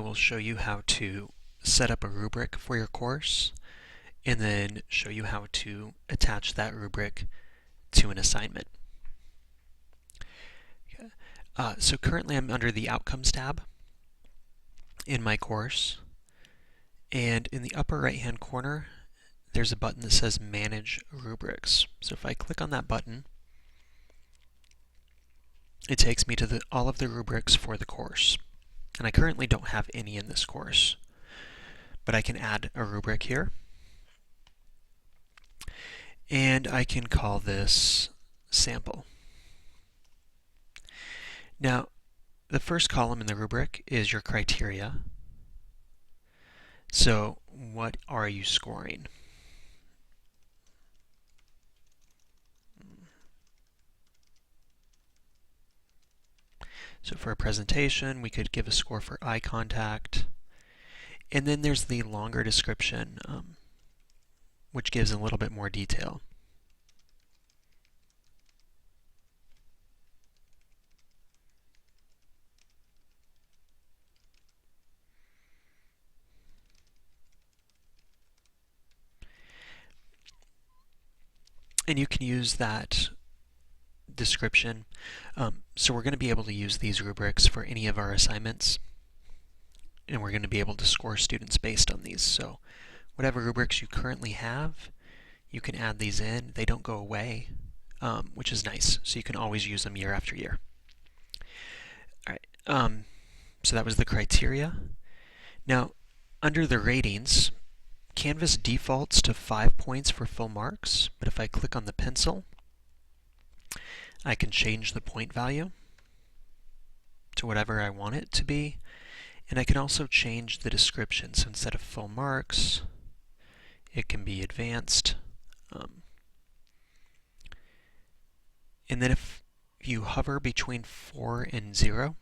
will show you how to set up a rubric for your course and then show you how to attach that rubric to an assignment. Okay. So currently I'm under the Outcomes tab in my course, and in the upper right hand corner there's a button that says Manage Rubrics. So if I click on that button, it takes me to all of the rubrics for the course. And I currently don't have any in this course, but I can add a rubric here. And I can call this Sample. Now, the first column in the rubric is your criteria. So, what are you scoring? So for a presentation, we could give a score for eye contact. And then there's the longer description, which gives a little bit more detail. And you can use that description. So we're going to be able to use these rubrics for any of our assignments, and we're going to be able to score students based on these. So whatever rubrics you currently have, you can add these in. They don't go away, which is nice. So you can always use them year after year. All right. So that was the criteria. Now, under the ratings, Canvas defaults to 5 points for full marks, but if I click on the pencil, I can change the point value to whatever I want it to be, and I can also change the description. So instead of full marks, it can be advanced. And then if you hover between 4 and 0,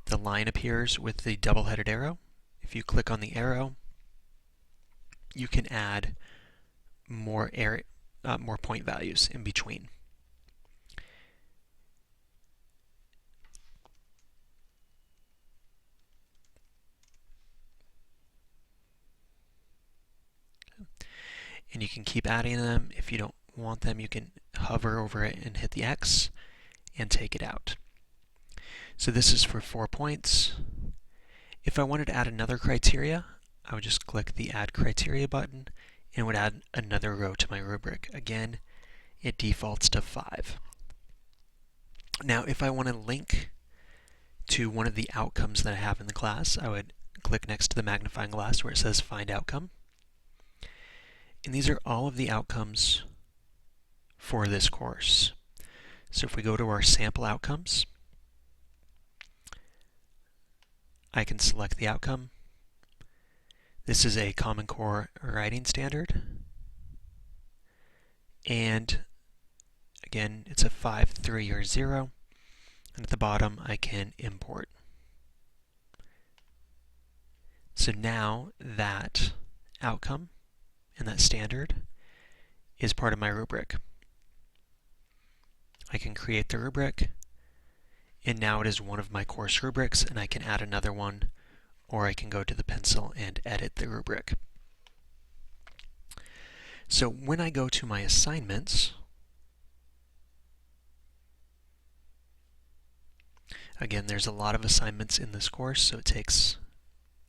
the line appears with the double-headed arrow. If you click on the arrow, you can add more point values in between. And you can keep adding them. If you don't want them, you can hover over it and hit the X and take it out. So this is for 4 points. If I wanted to add another criteria, I would just click the Add Criteria button and would add another row to my rubric. Again, it defaults to 5. Now, if I want to link to one of the outcomes that I have in the class, I would click next to the magnifying glass where it says Find Outcome. And these are all of the outcomes for this course. So if we go to our sample outcomes, I can select the outcome. This is a Common Core writing standard. And again, it's a 5, 3, or 0. And at the bottom, I can import. So now that outcome and that standard is part of my rubric. I can create the rubric, and now it is one of my course rubrics, and I can add another one, or I can go to the pencil and edit the rubric. So when I go to my assignments, again, there's a lot of assignments in this course, so it takes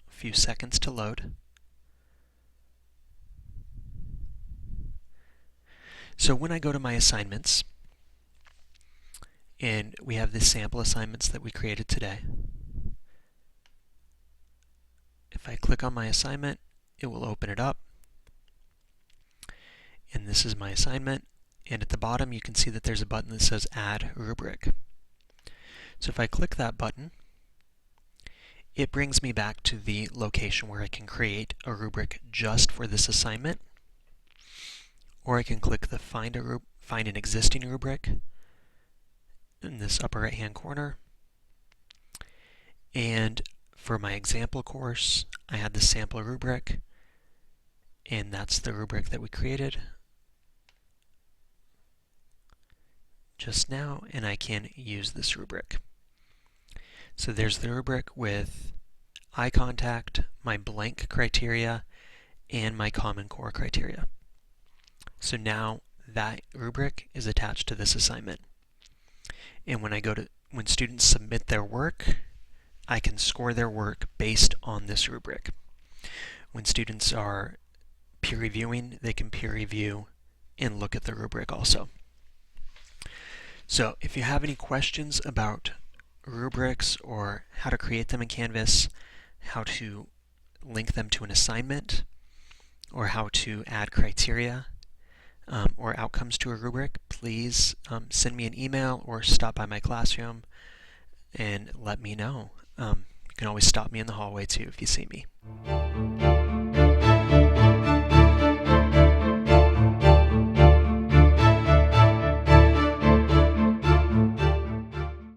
a few seconds to load. So when I go to my assignments, and we have the sample assignments that we created today, if I click on my assignment, it will open it up. And this is my assignment. And at the bottom, you can see that there's a button that says Add Rubric. So if I click that button, it brings me back to the location where I can create a rubric just for this assignment. Or I can click the Find an Existing Rubric in this upper right-hand corner. And for my example course, I had the sample rubric, and that's the rubric that we created just now, and I can use this rubric. So there's the rubric with eye contact, my blank criteria, and my Common Core criteria. So now that rubric is attached to this assignment. And when students submit their work, I can score their work based on this rubric. When students are peer reviewing, they can peer review and look at the rubric also. So if you have any questions about rubrics or how to create them in Canvas, how to link them to an assignment, or how to add criteria or outcomes to a rubric, please send me an email or stop by my classroom and let me know. You can always stop me in the hallway too if you see me.